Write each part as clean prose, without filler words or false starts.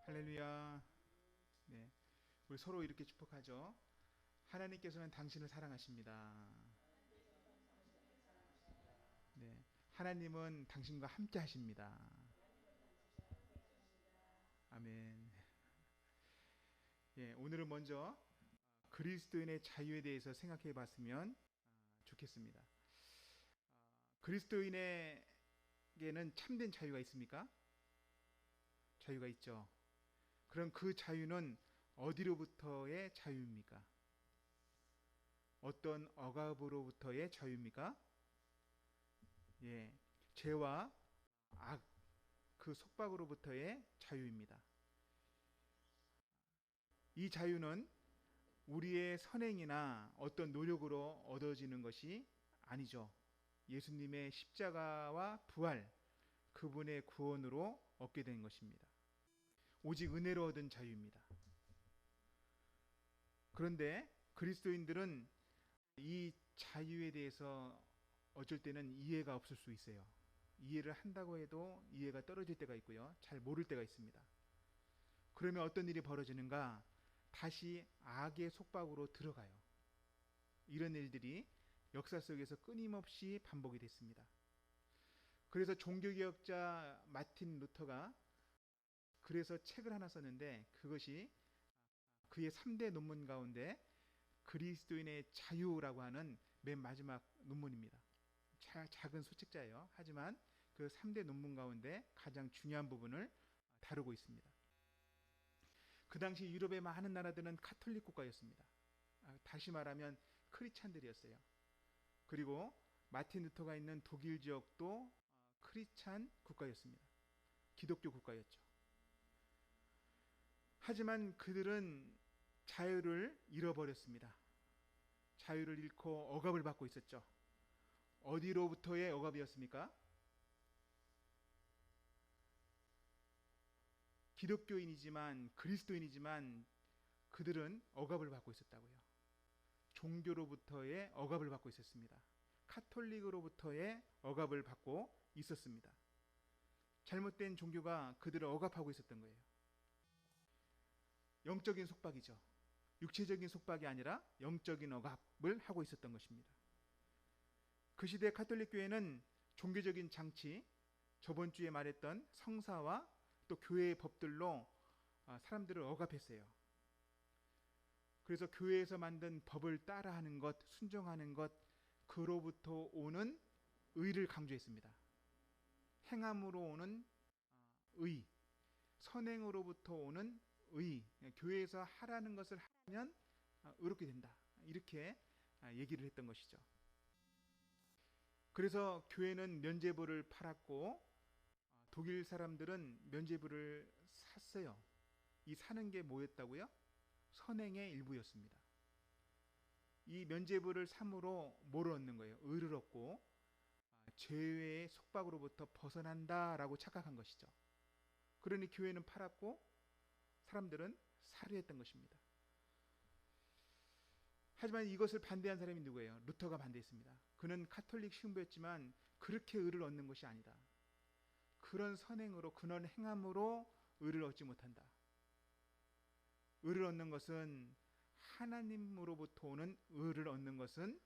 할렐루야. 네. 우리 서로 이렇게 축복하죠. 하나님께서는 당신을 사랑하십니다. 네. 하나님은 당신과 함께 하십니다. 아멘. 예, 오늘은 먼저 그리스도인의 자유에 대해서 생각해 봤으면 좋겠습니다. 그리스도인에게는 참된 자유가 있습니까? 자유가 있죠. 그럼 그 자유는 어디로부터의 자유입니까? 어떤 억압으로부터의 자유입니까? 예, 죄와 악, 그 속박으로부터의 자유입니다. 이 자유는 우리의 선행이나 어떤 노력으로 얻어지는 것이 아니죠. 예수님의 십자가와 부활, 그분의 구원으로 얻게 된 것입니다. 오직 은혜로 얻은 자유입니다. 그런데 그리스도인들은 이 자유에 대해서 어쩔 때는 이해가 없을 수 있어요. 이해를 한다고 해도 이해가 떨어질 때가 있고요. 잘 모를 때가 있습니다. 그러면 어떤 일이 벌어지는가? 다시 악의 속박으로 들어가요. 이런 일들이 역사 속에서 끊임없이 반복이 됐습니다. 그래서 종교개혁자 마틴 루터가 그래서 책을 하나 썼는데 그것이 그의 3대 논문 가운데 그리스도인의 자유라고 하는 맨 마지막 논문입니다. 작은 소책자예요. 하지만 그 3대 논문 가운데 가장 중요한 부분을 다루고 있습니다. 그 당시 유럽의 많은 나라들은 카톨릭 국가였습니다. 다시 말하면 크리스찬들이었어요. 그리고 마틴 루터가 있는 독일 지역도 크리스찬 국가였습니다. 기독교 국가였죠. 하지만 그들은 자유를 잃어버렸습니다. 자유를 잃고 억압을 받고 있었죠. 어디로부터의 억압이었습니까? 기독교인이지만 그리스도인이지만 그들은 억압을 받고 있었다고요. 종교로부터의 억압을 받고 있었습니다. 카톨릭으로부터의 억압을 받고 있었습니다. 잘못된 종교가 그들을 억압하고 있었던 거예요. 영적인 속박이죠. 육체적인 속박이 아니라 영적인 억압을 하고 있었던 것입니다. 그 시대 카톨릭 교회는 종교적인 장치, 저번 주에 말했던 성사와 또 교회의 법들로 사람들을 억압했어요. 그래서 교회에서 만든 법을 따라하는 것, 순종하는 것, 그로부터 오는 의를 강조했습니다. 행함으로 오는 의, 선행으로부터 오는 의, 교회에서 하라는 것을 하면 의롭게 된다. 이렇게 얘기를 했던 것이죠. 그래서 교회는 면죄부를 팔았고 독일 사람들은 면죄부를 샀어요. 이 사는 게 뭐였다고요? 선행의 일부였습니다. 이 면죄부를 삼으로 뭐를 얻는 거예요? 의를 얻고 죄의 속박으로부터 벗어난다라고 착각한 것이죠. 그러니 교회는 팔았고 사람들은 살해했던 것입니다. 하지만 이것을 반대한 사람이 누구예요? 루터가 반대했습니다. 그는 카톨릭 신부였지만 그렇게 의를 얻는 것이 아니다. 그런 선행으로 그런 행함으로 의를 얻지 못한다. 의를 얻는 것은 하나님으로부터 오는 의를 얻는 것은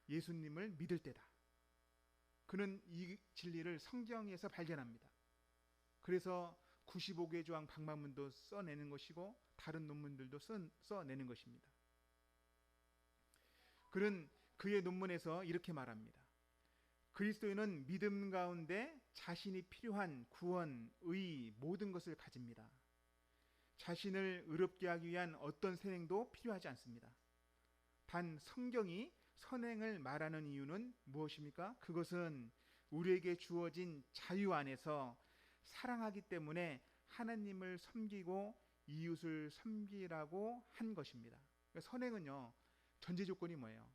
예수님을 믿을 때다. 그는 이 진리를 성경에서 발견합니다. 그래서 95개 조항 방법문도 써내는 것이고 다른 논문들도 써내는 것입니다. 그는 그의 논문에서 이렇게 말합니다. 그리스도인은 믿음 가운데 자신이 필요한 구원, 의, 모든 것을 가집니다. 자신을 의롭게 하기 위한 어떤 선행도 필요하지 않습니다. 단 성경이 선행을 말하는 이유는 무엇입니까? 그것은 우리에게 주어진 자유 안에서 사랑하기 때문에 하나님을 섬기고 이웃을 섬기라고 한 것입니다. 그러니까 선행은요, 전제 조건이 뭐예요?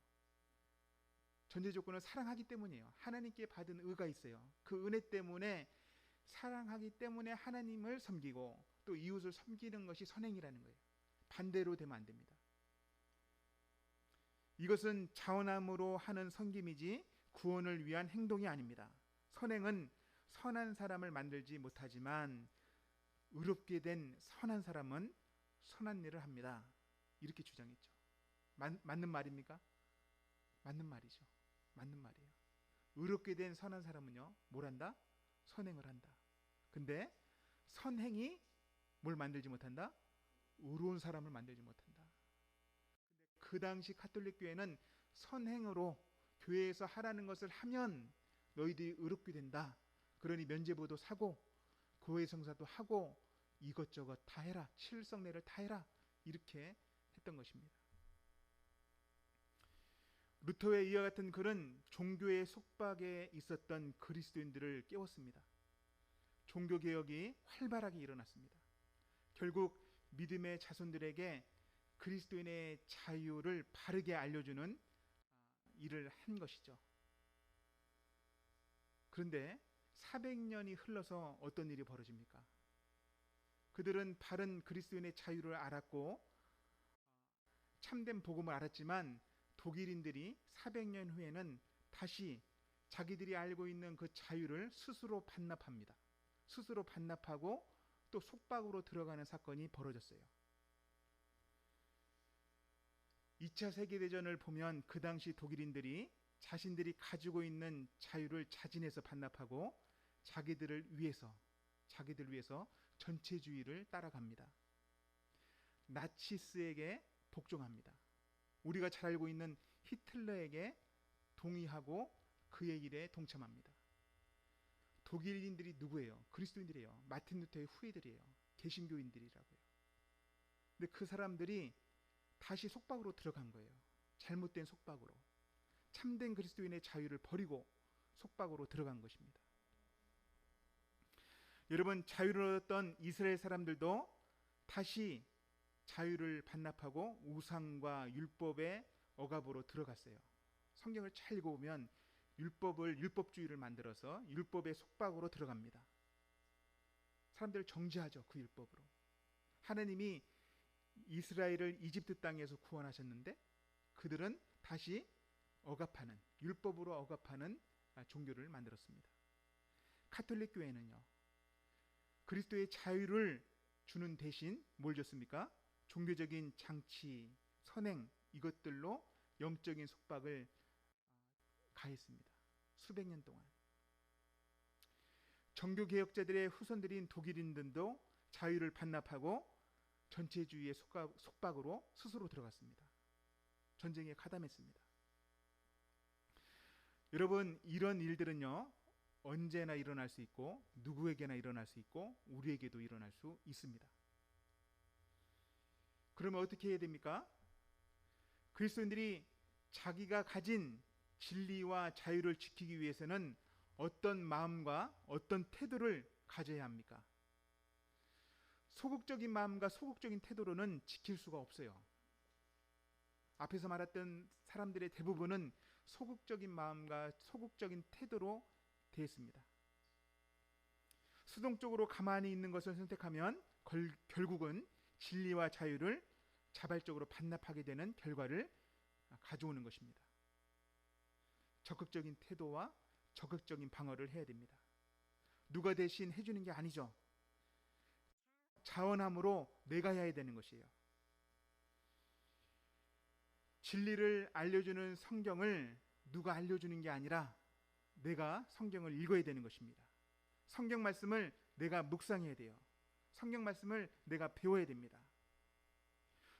전제 조건은 사랑하기 때문이에요. 하나님께 받은 의가 있어요. 그 은혜 때문에 사랑하기 때문에 하나님을 섬기고 또 이웃을 섬기는 것이 선행이라는 거예요. 반대로 되면 안 됩니다. 이것은 자원함으로 하는 섬김이지 구원을 위한 행동이 아닙니다. 선행은 선한 사람을 만들지 못하지만 의롭게 된 선한 사람은 선한 일을 합니다. 이렇게 주장했죠. 맞는 말입니까? 맞는 말이죠. 맞는 말이에요. 의롭게 된 선한 사람은요, 뭘 한다? 선행을 한다. 근데 선행이 뭘 만들지 못한다? 의로운 사람을 만들지 못한다. 그 당시 가톨릭 교회는 선행으로 교회에서 하라는 것을 하면 너희들이 의롭게 된다. 그러니 면죄부도 사고 교회 성사도 하고 이것저것 다 해라. 7성례를 다 해라. 이렇게 했던 것입니다. 루터의 이와 같은 글은 종교의 속박에 있었던 그리스도인들을 깨웠습니다. 종교개혁이 활발하게 일어났습니다. 결국 믿음의 자손들에게 그리스도인의 자유를 바르게 알려주는 일을 한 것이죠. 그런데 400년이 흘러서 어떤 일이 벌어집니까? 그들은 바른 그리스도인의 자유를 알았고 참된 복음을 알았지만 독일인들이 400년 후에는 다시 자기들이 알고 있는 그 자유를 스스로 반납합니다. 스스로 반납하고 또 속박으로 들어가는 사건이 벌어졌어요. 2차 세계대전을 보면 그 당시 독일인들이 자신들이 가지고 있는 자유를 자진해서 반납하고 자기들 위해서 전체주의를 따라갑니다. 나치스에게 복종합니다. 우리가 잘 알고 있는 히틀러에게 동의하고 그의 일에 동참합니다. 독일인들이 누구예요? 그리스도인들이에요. 마틴 루터의 후예들이에요. 개신교인들이라고요. 근데 그 사람들이 다시 속박으로 들어간 거예요. 잘못된 속박으로. 참된 그리스도인의 자유를 버리고 속박으로 들어간 것입니다. 여러분, 자유를 얻었던 이스라엘 사람들도 다시 자유를 반납하고 우상과 율법의 억압으로 들어갔어요. 성경을 잘 읽어보면 율법주의를 만들어서 율법의 속박으로 들어갑니다. 사람들을 정죄하죠. 그 율법으로. 하나님이 이스라엘을 이집트 땅에서 구원하셨는데 그들은 다시 억압하는, 율법으로 억압하는 종교를 만들었습니다. 가톨릭 교회는요, 그리스도의 자유를 주는 대신 뭘 줬습니까? 종교적인 장치, 선행, 이것들로 영적인 속박을 가했습니다. 수백 년 동안. 정교개혁자들의 후손들인 독일인들도 자유를 반납하고 전체주의의 속박으로 스스로 들어갔습니다. 전쟁에 가담했습니다. 여러분, 이런 일들은요, 언제나 일어날 수 있고 누구에게나 일어날 수 있고 우리에게도 일어날 수 있습니다. 그러면 어떻게 해야 됩니까? 그리스도인들이 자기가 가진 진리와 자유를 지키기 위해서는 어떤 마음과 어떤 태도를 가져야 합니까? 소극적인 마음과 소극적인 태도로는 지킬 수가 없어요. 앞에서 말했던 사람들의 대부분은 소극적인 마음과 소극적인 태도로 대했습니다. 수동적으로 가만히 있는 것을 선택하면 결국은 진리와 자유를 자발적으로 반납하게 되는 결과를 가져오는 것입니다. 적극적인 태도와 적극적인 방어를 해야 됩니다. 누가 대신 해주는 게 아니죠. 자원함으로 내가 해야 되는 것이에요. 진리를 알려주는 성경을 누가 알려주는 게 아니라 내가 성경을 읽어야 되는 것입니다. 성경 말씀을 내가 묵상해야 돼요. 성경 말씀을 내가 배워야 됩니다.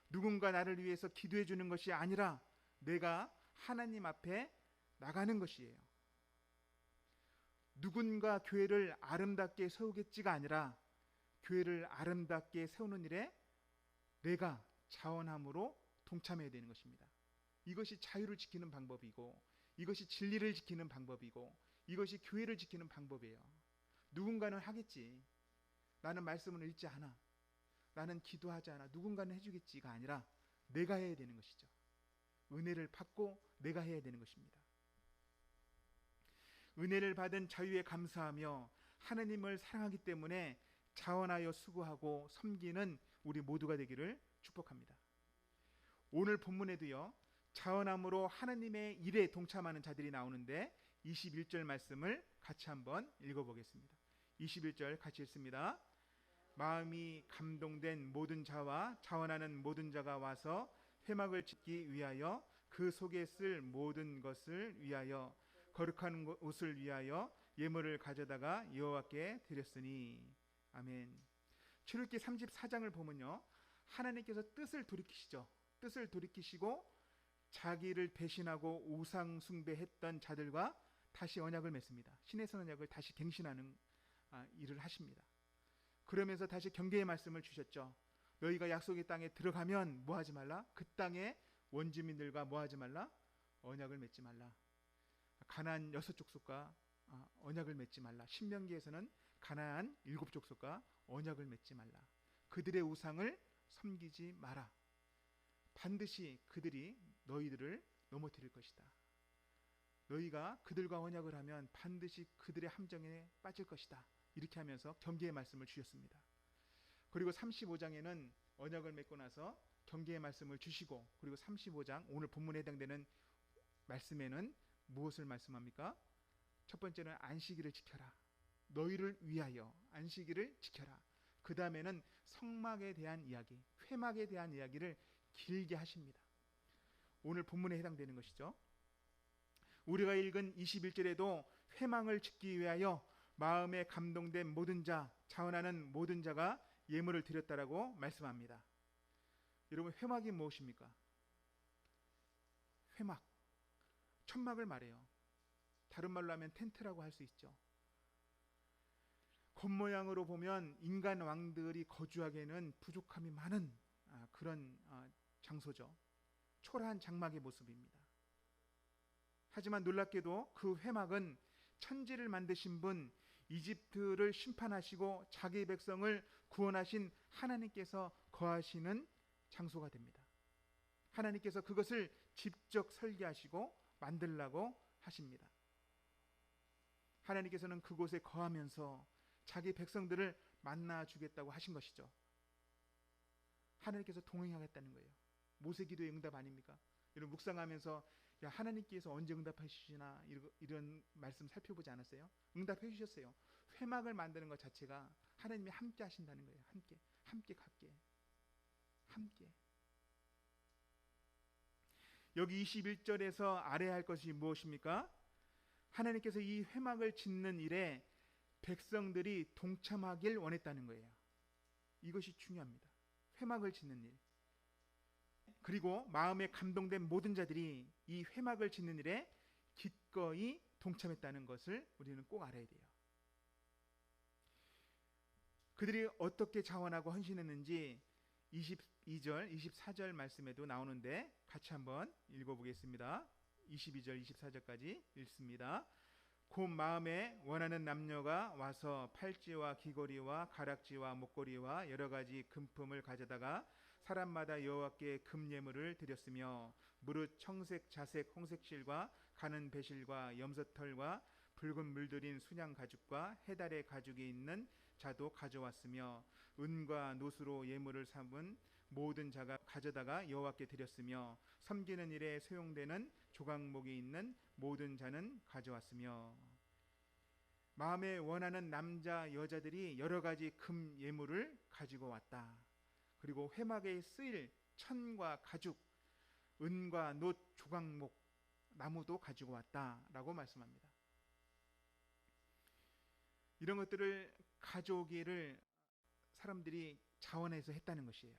누군가 나를 위해서 기도해 주는 것이 아니라 내가 하나님 앞에 나가는 것이에요. 누군가 교회를 아름답게 세우겠지가 아니라 교회를 아름답게 세우는 일에 내가 자원함으로 동참해야 되는 것입니다. 이것이 자유를 지키는 방법이고 이것이 진리를 지키는 방법이고 이것이 교회를 지키는 방법이에요. 누군가는 하겠지. 나는 말씀을 읽지 않아. 나는 기도하지 않아. 누군가는 해주겠지가 아니라 내가 해야 되는 것이죠. 은혜를 받고 내가 해야 되는 것입니다. 은혜를 받은 자유에 감사하며 하나님을 사랑하기 때문에 자원하여 수고하고 섬기는 우리 모두가 되기를 축복합니다. 오늘 본문에도요, 자원함으로 하나님의 일에 동참하는 자들이 나오는데 21절 말씀을 같이 한번 읽어보겠습니다. 21절 같이 읽습니다. 마음이 감동된 모든 자와 자원하는 모든 자가 와서 회막을 짓기 위하여 그 속에 쓸 모든 것을 위하여 거룩한 옷을 위하여 예물을 가져다가 여호와께 드렸으니. 아멘. 출애굽기 34장을 보면요, 하나님께서 뜻을 돌이키시죠. 뜻을 돌이키시고 자기를 배신하고 우상 숭배했던 자들과 다시 언약을 맺습니다. 신의 언약을 다시 갱신하는 일을 하십니다. 그러면서 다시 경계의 말씀을 주셨죠. 너희가 약속의 땅에 들어가면 뭐하지 말라? 그 땅의 원주민들과 뭐하지 말라? 언약을 맺지 말라. 가나안 6족속과 언약을 맺지 말라. 신명기에서는 가나안 7족속과 언약을 맺지 말라. 그들의 우상을 섬기지 마라. 반드시 그들이 너희들을 넘어뜨릴 것이다. 너희가 그들과 언약을 하면 반드시 그들의 함정에 빠질 것이다. 이렇게 하면서 경계의 말씀을 주셨습니다. 그리고 35장에는 언약을 맺고 나서 경계의 말씀을 주시고, 그리고 35장 오늘 본문에 해당되는 말씀에는 무엇을 말씀합니까? 첫 번째는 안식일을 지켜라. 너희를 위하여 안식일을 지켜라. 그 다음에는 성막에 대한 이야기, 회막에 대한 이야기를 길게 하십니다. 오늘 본문에 해당되는 것이죠. 우리가 읽은 21절에도 회막을 짓기 위하여 마음에 감동된 모든 자, 자원하는 모든 자가 예물을 드렸다라고 말씀합니다. 여러분, 회막이 무엇입니까? 회막, 천막을 말해요. 다른 말로 하면 텐트라고 할 수 있죠. 겉모양으로 보면 인간 왕들이 거주하기에는 부족함이 많은 그런 장소죠. 초라한 장막의 모습입니다. 하지만 놀랍게도 그 회막은 천지를 만드신 분, 이집트를 심판하시고 자기 백성을 구원하신 하나님께서 거하시는 장소가 됩니다. 하나님께서 그것을 직접 설계하시고 만들라고 하십니다. 하나님께서는 그곳에 거하면서 자기 백성들을 만나 주겠다고 하신 것이죠. 하나님께서 동행하겠다는 거예요. 모세 기도의 응답 아닙니까? 여러분, 묵상하면서 하나님께서 언제 응답해 주시나 이런 말씀 살펴보지 않았어요? 응답해 주셨어요. 회막을 만드는 것 자체가 하나님이 함께 하신다는 거예요. 함께. 여기 21절에서 알아야 할 것이 무엇입니까? 하나님께서 이 회막을 짓는 일에 백성들이 동참하길 원했다는 거예요. 이것이 중요합니다. 회막을 짓는 일. 그리고 마음에 감동된 모든 자들이 이 회막을 짓는 일에 기꺼이 동참했다는 것을 우리는 꼭 알아야 돼요. 그들이 어떻게 자원하고 헌신했는지 22절, 24절 말씀에도 나오는데 같이 한번 읽어보겠습니다. 22절, 24절까지 읽습니다. 곧 마음에 원하는 남녀가 와서 팔찌와 귀걸이와 가락지와 목걸이와 여러 가지 금품을 가져다가 사람마다 여호와께 금예물을 드렸으며 무릇 청색, 자색, 홍색실과 가는 배실과 염소털과 붉은 물들인 순양 가죽과 해달의 가죽이 있는 자도 가져왔으며 은과 노수로 예물을 삼은 모든 자가 가져다가 여호와께 드렸으며 섬기는 일에 소용되는 조각목이 있는 모든 자는 가져왔으며 마음에 원하는 남자 여자들이 여러 가지 금 예물을 가지고 왔다. 그리고 회막에 쓰일 천과 가죽, 은과 놋, 조각목, 나무도 가지고 왔다라고 말씀합니다. 이런 것들을 가져오기를 사람들이 자원해서 했다는 것이에요.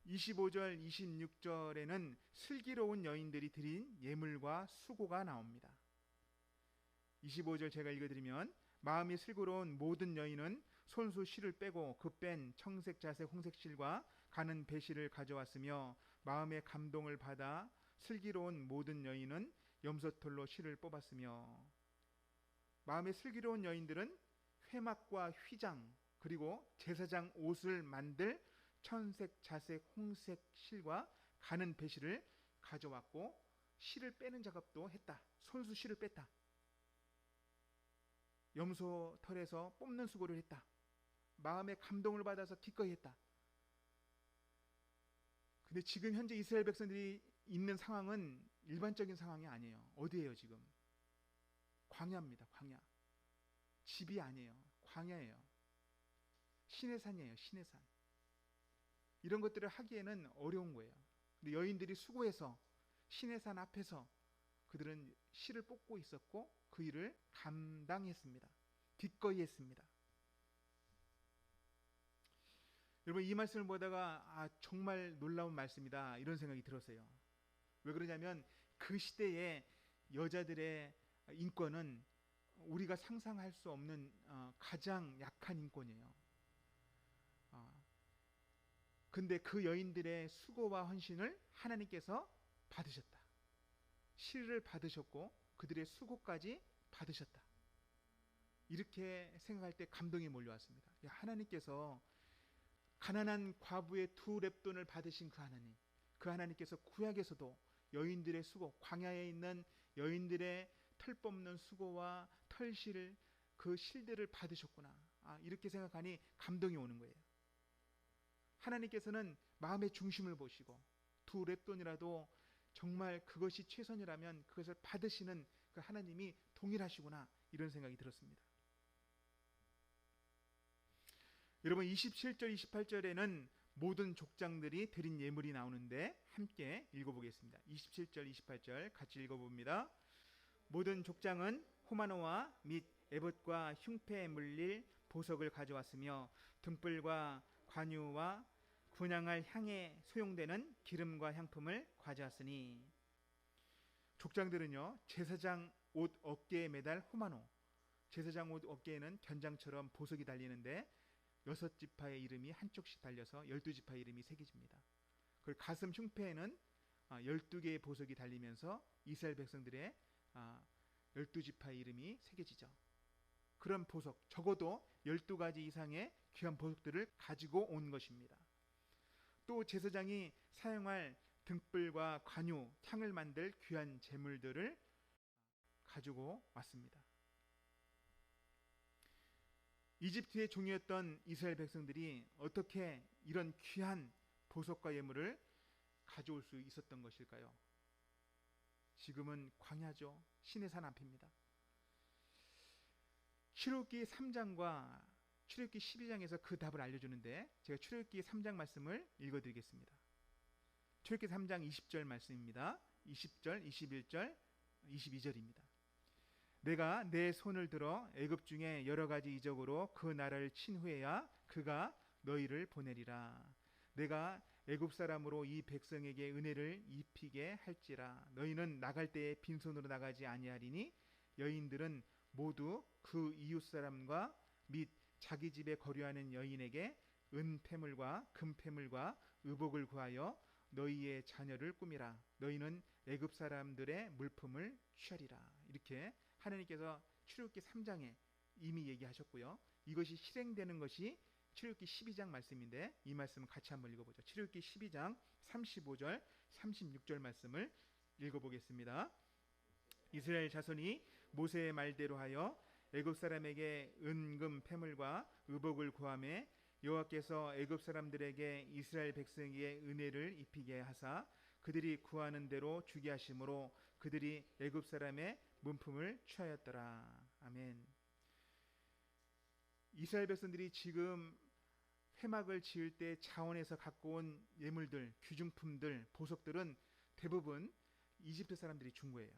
25절, 26절에는 슬기로운 여인들이 드린 예물과 수고가 나옵니다. 25절 제가 읽어드리면 마음이 슬기로운 모든 여인은 손수 실을 빼고 그 뺀 청색, 자색, 홍색 실과 가는 배실을 가져왔으며 마음의 감동을 받아 슬기로운 모든 여인은 염소털로 실을 뽑았으며 마음의 슬기로운 여인들은 회막과 휘장 그리고 제사장 옷을 만들 천색, 자색, 홍색 실과 가는 배실을 가져왔고 실을 빼는 작업도 했다. 손수 실을 뺐다. 염소 털에서 뽑는 수고를 했다. 마음의 감동을 받아서 기꺼이 했다. 근데 지금 현재 이스라엘 백성들이 있는 상황은 일반적인 상황이 아니에요. 어디예요 지금? 광야입니다. 광야. 집이 아니에요. 광야예요. 신의 산이에요. 신의 산. 이런 것들을 하기에는 어려운 거예요. 근데 여인들이 수고해서 신의 산 앞에서 그들은 실을 뽑고 있었고 그 일을 감당했습니다. 기꺼이 했습니다. 여러분, 이 말씀을 보다가 정말 놀라운 말씀이다 이런 생각이 들었어요. 왜 그러냐면 그 시대의 여자들의 인권은 우리가 상상할 수 없는 가장 약한 인권이에요. 근데 그 여인들의 수고와 헌신을 하나님께서 받으셨다. 시를 받으셨고 그들의 수고까지 받으셨다. 이렇게 생각할 때 감동이 몰려왔습니다. 하나님께서 가난한 과부의 2렙돈을 받으신 그 하나님께서 구약에서도 여인들의 수고, 광야에 있는 여인들의 털 뽑는 수고와 털실, 그 실들을 받으셨구나. 이렇게 생각하니 감동이 오는 거예요. 하나님께서는 마음의 중심을 보시고 2렙돈이라도 정말 그것이 최선이라면 그것을 받으시는 그 하나님이 동일하시구나, 이런 생각이 들었습니다. 여러분, 27절 28절에는 모든 족장들이 드린 예물이 나오는데 함께 읽어보겠습니다. 27절 28절 같이 읽어봅니다. 모든 족장은 호마노와 및 에봇과 흉패에 물릴 보석을 가져왔으며 등불과 관유와 분향할 향에 소용되는 기름과 향품을 가져왔으니, 족장들은요 제사장 옷 어깨에 매달 호마노, 제사장 옷 어깨에는 견장처럼 보석이 달리는데 6지파의 이름이 한쪽씩 달려서 12지파의 이름이 새겨집니다. 그리고 가슴 흉패에는 12개의 보석이 달리면서 이스라엘 백성들의 12지파의 이름이 새겨지죠. 그런 보석, 적어도 12가지 이상의 귀한 보석들을 가지고 온 것입니다. 또 제사장이 사용할 등불과 관유, 향을 만들 귀한 제물들을 가지고 왔습니다. 이집트의 종이었던 이스라엘 백성들이 어떻게 이런 귀한 보석과 예물을 가져올 수 있었던 것일까요? 지금은 광야죠. 시내산 앞입니다. 출애굽기 3장과 출애굽기 12장에서 그 답을 알려주는데 제가 출애굽기 3장 말씀을 읽어드리겠습니다. 출애굽기 3장 20절 말씀입니다. 20절, 21절, 22절입니다. 내가 내 손을 들어 애굽 중에 여러 가지 이적으로 그 나라를 친 후에야 그가 너희를 보내리라. 내가 애굽 사람으로 이 백성에게 은혜를 입히게 할지라. 너희는 나갈 때에 빈손으로 나가지 아니하리니 여인들은 모두 그 이웃 사람과 및 자기 집에 거류하는 여인에게 은폐물과 금폐물과 의복을 구하여 너희의 자녀를 꾸미라. 너희는 애굽 사람들의 물품을 취하리라. 이렇게 하나님께서 출애굽기 3장에 이미 얘기하셨고요. 이것이 실행되는 것이 출애굽기 12장 말씀인데 이 말씀을 같이 한번 읽어보죠. 출애굽기 12장 35절 36절 말씀을 읽어보겠습니다. 이스라엘 자손이 모세의 말대로 하여 애굽 사람에게 은금 패물과 의복을 구하매 여호와께서 애굽 사람들에게 이스라엘 백성에게 은혜를 입히게 하사 그들이 구하는 대로 주게 하심으로 그들이 애굽 사람의 문품을 취하였더라. 아멘. 이스라엘 백성들이 지금 회막을 지을 때 자원에서 갖고 온 예물들, 귀중품들, 보석들은 대부분 이집트 사람들이 준 거예요.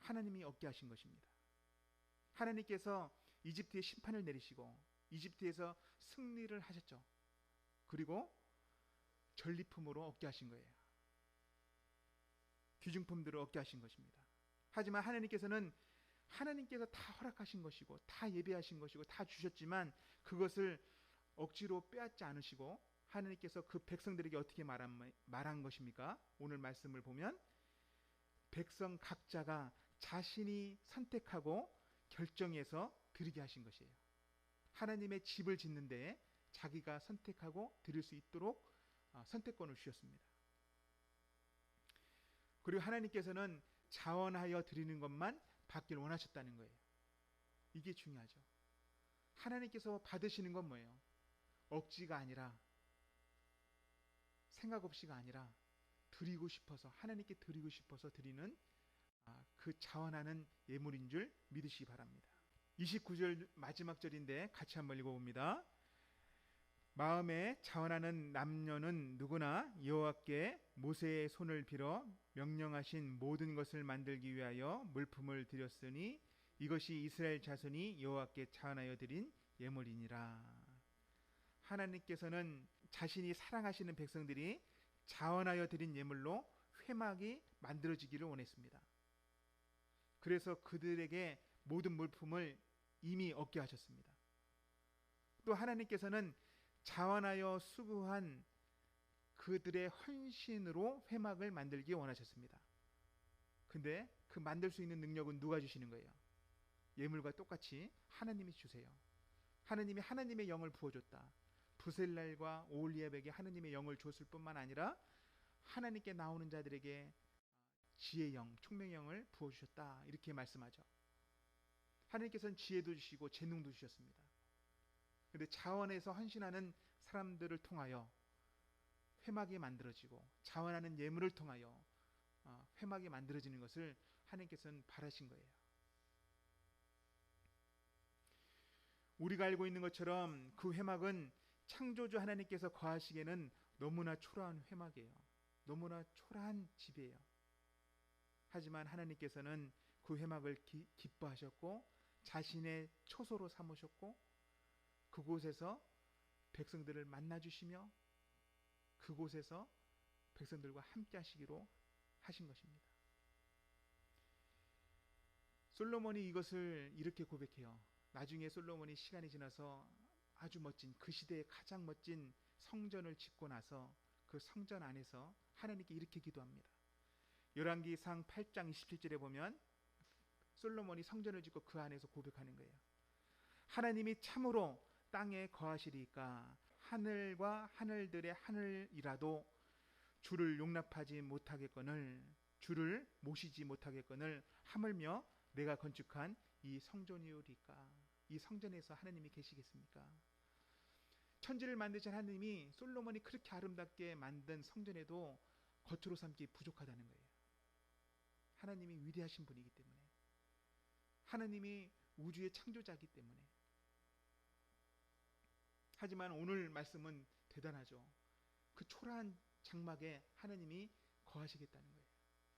하나님이 얻게 하신 것입니다. 하나님께서 이집트에 심판을 내리시고 이집트에서 승리를 하셨죠. 그리고 전리품으로 얻게 하신 거예요. 귀중품들을 얻게 하신 것입니다. 하지만 하나님께서 다 허락하신 것이고 다 예배하신 것이고 다 주셨지만 그것을 억지로 빼앗지 않으시고 하나님께서 그 백성들에게 어떻게 말한 것입니까? 오늘 말씀을 보면 백성 각자가 자신이 선택하고 결정해서 드리게 하신 것이에요. 하나님의 집을 짓는 데에 자기가 선택하고 드릴 수 있도록 선택권을 주셨습니다. 그리고 하나님께서는 자원하여 드리는 것만 받길 원하셨다는 거예요. 이게 중요하죠. 하나님께서 받으시는 건 뭐예요? 억지가 아니라 생각 없이가 아니라 드리고 싶어서 하나님께 드리고 싶어서 드리는 그 자원하는 예물인 줄 믿으시기 바랍니다. 29절 마지막 절인데 같이 한번 읽어봅니다. 마음에 자원하는 남녀는 누구나 여호와께 모세의 손을 빌어 명령하신 모든 것을 만들기 위하여 물품을 드렸으니 이것이 이스라엘 자손이 여호와께 자원하여 드린 예물이니라. 하나님께서는 자신이 사랑하시는 백성들이 자원하여 드린 예물로 회막이 만들어지기를 원했습니다. 그래서 그들에게 모든 물품을 이미 얻게 하셨습니다. 또 하나님께서는 자원하여 수고한 그들의 헌신으로 회막을 만들기 원하셨습니다. 근데 그 만들 수 있는 능력은 누가 주시는 거예요? 예물과 똑같이 하나님이 주세요. 하나님이 하나님의 영을 부어줬다. 부셀랄과 오홀리압에게 하나님의 영을 줬을 뿐만 아니라 하나님께 나오는 자들에게 지혜의 영, 총명의 영을 부어주셨다. 이렇게 말씀하죠. 하나님께서는 지혜도 주시고 재능도 주셨습니다. 그런데 자원해서 헌신하는 사람들을 통하여 회막이 만들어지고 자원하는 예물을 통하여 회막이 만들어지는 것을 하나님께서는 바라신 거예요. 우리가 알고 있는 것처럼 그 회막은 창조주 하나님께서 거하시기에는 너무나 초라한 회막이에요. 너무나 초라한 집이에요. 하지만 하나님께서는 그 회막을 기뻐하셨고 자신의 초소로 삼으셨고 그곳에서 백성들을 만나주시며 그곳에서 백성들과 함께 하시기로 하신 것입니다. 솔로몬이 이것을 이렇게 고백해요. 나중에 솔로몬이 시간이 지나서 아주 멋진 그 시대의 가장 멋진 성전을 짓고 나서 그 성전 안에서 하나님께 이렇게 기도합니다. 열왕기상 8장 27절에 보면 솔로몬이 성전을 짓고 그 안에서 고백하는 거예요. 하나님이 참으로 땅에 거하시리까 하늘과 하늘들의 하늘이라도 주를 용납하지 못하겠거늘 주를 모시지 못하겠거늘 하물며 내가 건축한 이 성전이오리까. 이 성전에서 하나님이 계시겠습니까? 천지를 만드신 하나님이 솔로몬이 그렇게 아름답게 만든 성전에도 겉으로 삼기 부족하다는 거예요. 하나님이 위대하신 분이기 때문에, 하나님이 우주의 창조자이기 때문에. 하지만 오늘 말씀은 대단하죠. 그 초라한 장막에 하나님이 거하시겠다는 거예요.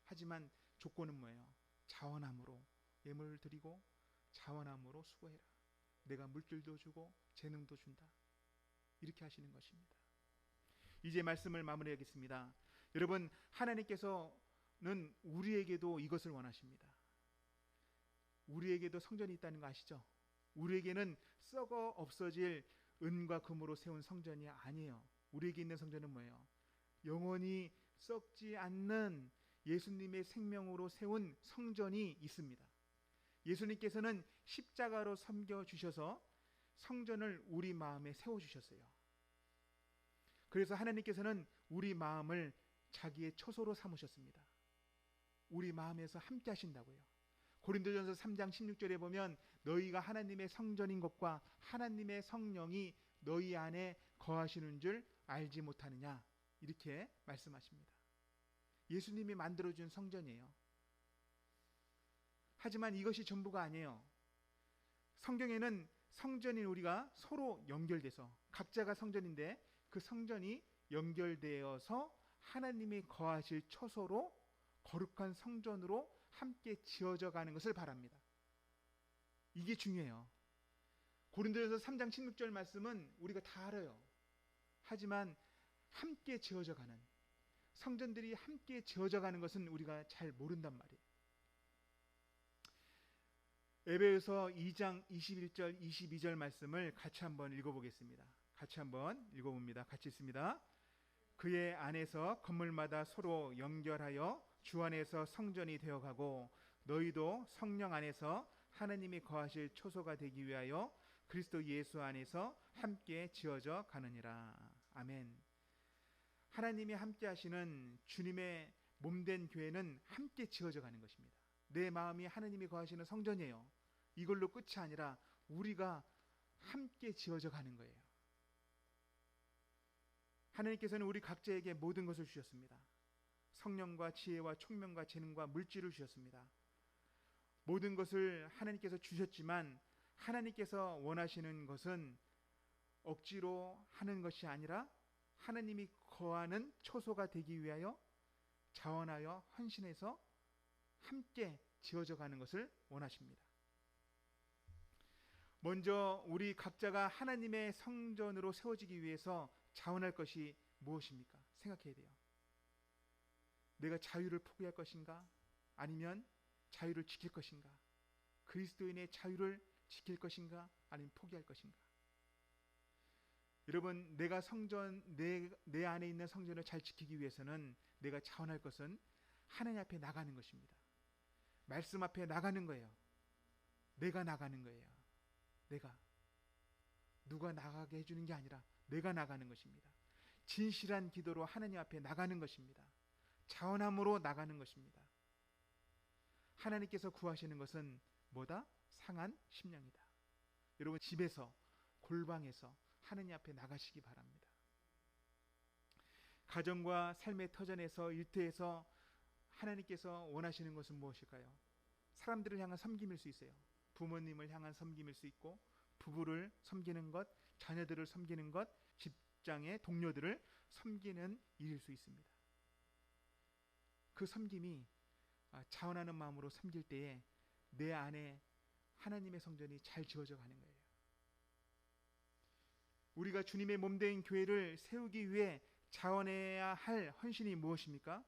하지만 조건은 뭐예요? 자원함으로 예물을 드리고 자원함으로 수고해라. 내가 물질도 주고 재능도 준다. 이렇게 하시는 것입니다. 이제 말씀을 마무리하겠습니다. 여러분, 하나님께서는 우리에게도 이것을 원하십니다. 우리에게도 성전이 있다는 거 아시죠? 우리에게는 썩어 없어질 은과 금으로 세운 성전이 아니에요. 우리에게 있는 성전은 뭐예요? 영원히 썩지 않는 예수님의 생명으로 세운 성전이 있습니다. 예수님께서는 십자가로 섬겨주셔서 성전을 우리 마음에 세워주셨어요. 그래서 하나님께서는 우리 마음을 자기의 처소로 삼으셨습니다. 우리 마음에서 함께 하신다고요. 고린도전서 3장 16절에 보면 너희가 하나님의 성전인 것과 하나님의 성령이 너희 안에 거하시는 줄 알지 못하느냐, 이렇게 말씀하십니다. 예수님이 만들어준 성전이에요. 하지만 이것이 전부가 아니에요. 성경에는 성전인 우리가 서로 연결돼서 각자가 성전인데 그 성전이 연결되어서 하나님이 거하실 처소로 거룩한 성전으로 함께 지어져 가는 것을 바랍니다. 이게 중요해요. 고린도전서 3장 16절 말씀은 우리가 다 알아요. 하지만 함께 지어져 가는, 성전들이 함께 지어져 가는 것은 우리가 잘 모른단 말이에요. 에베소서 2장 21절 22절 말씀을 같이 한번 읽어보겠습니다. 같이 한번 읽어봅니다. 같이 있습니다. 그의 안에서 건물마다 서로 연결하여 주 안에서 성전이 되어가고 너희도 성령 안에서 하나님이 거하실 초소가 되기 위하여 그리스도 예수 안에서 함께 지어져 가느니라. 아멘. 하나님이 함께 하시는 주님의 몸된 교회는 함께 지어져 가는 것입니다. 내 마음이 하나님이 거하시는 성전이에요. 이걸로 끝이 아니라 우리가 함께 지어져 가는 거예요. 하나님께서는 우리 각자에게 모든 것을 주셨습니다. 성령과 지혜와 총명과 재능과 물질을 주셨습니다. 모든 것을 하나님께서 주셨지만 하나님께서 원하시는 것은 억지로 하는 것이 아니라 하나님이 거하는 초소가 되기 위하여 자원하여 헌신해서 함께 지어져 가는 것을 원하십니다. 먼저 우리 각자가 하나님의 성전으로 세워지기 위해서 자원할 것이 무엇입니까? 생각해야 돼요. 내가 자유를 포기할 것인가? 아니면 자유를 지킬 것인가? 그리스도인의 자유를 지킬 것인가? 아니면 포기할 것인가? 여러분, 내가 성전, 내 안에 있는 성전을 잘 지키기 위해서는 내가 자원할 것은 하나님 앞에 나가는 것입니다. 말씀 앞에 나가는 거예요. 내가 나가는 거예요. 내가. 누가 나가게 해주는 게 아니라 내가 나가는 것입니다. 진실한 기도로 하나님 앞에 나가는 것입니다. 자원함으로 나가는 것입니다. 하나님께서 구하시는 것은 뭐다? 상한 심령이다. 여러분, 집에서, 골방에서 하나님 앞에 나가시기 바랍니다. 가정과 삶의 터전에서, 일터에서 하나님께서 원하시는 것은 무엇일까요? 사람들을 향한 섬김일 수 있어요. 부모님을 향한 섬김일 수 있고, 부부를 섬기는 것, 자녀들을 섬기는 것, 직장의 동료들을 섬기는 일일 수 있습니다. 그 섬김이 자원하는 마음으로 섬길 때에 내 안에 하나님의 성전이 잘 지어져 가는 거예요. 우리가 주님의 몸된 교회를 세우기 위해 자원해야 할 헌신이 무엇입니까?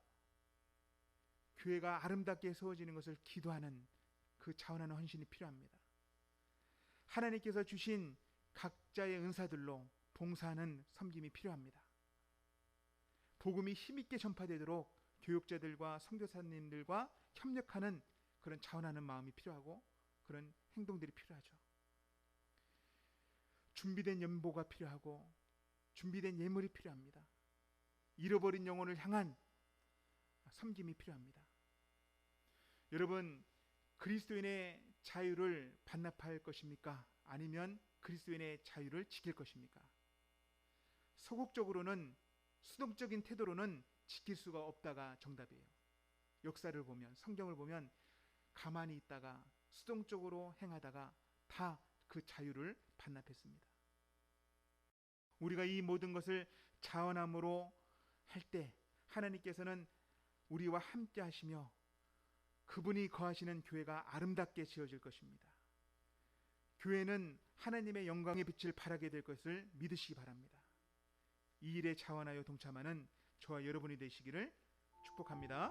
교회가 아름답게 세워지는 것을 기도하는 그 자원하는 헌신이 필요합니다. 하나님께서 주신 각자의 은사들로 봉사하는 섬김이 필요합니다. 복음이 힘있게 전파되도록 교육자들과 선교사님들과 협력하는 그런 자원하는 마음이 필요하고 그런 행동들이 필요하죠. 준비된 연보가 필요하고 준비된 예물이 필요합니다. 잃어버린 영혼을 향한 섬김이 필요합니다. 여러분, 그리스도인의 자유를 반납할 것입니까? 아니면 그리스도인의 자유를 지킬 것입니까? 소극적으로는, 수동적인 태도로는 지킬 수가 없다가 정답이에요. 역사를 보면, 성경을 보면 가만히 있다가 수동적으로 행하다가 다 그 자유를 반납했습니다. 우리가 이 모든 것을 자원함으로 할 때 하나님께서는 우리와 함께 하시며 그분이 거하시는 교회가 아름답게 지어질 것입니다. 교회는 하나님의 영광의 빛을 발하게 될 것을 믿으시기 바랍니다. 이 일에 자원하여 동참하는 저와 여러분이 되시기를 축복합니다.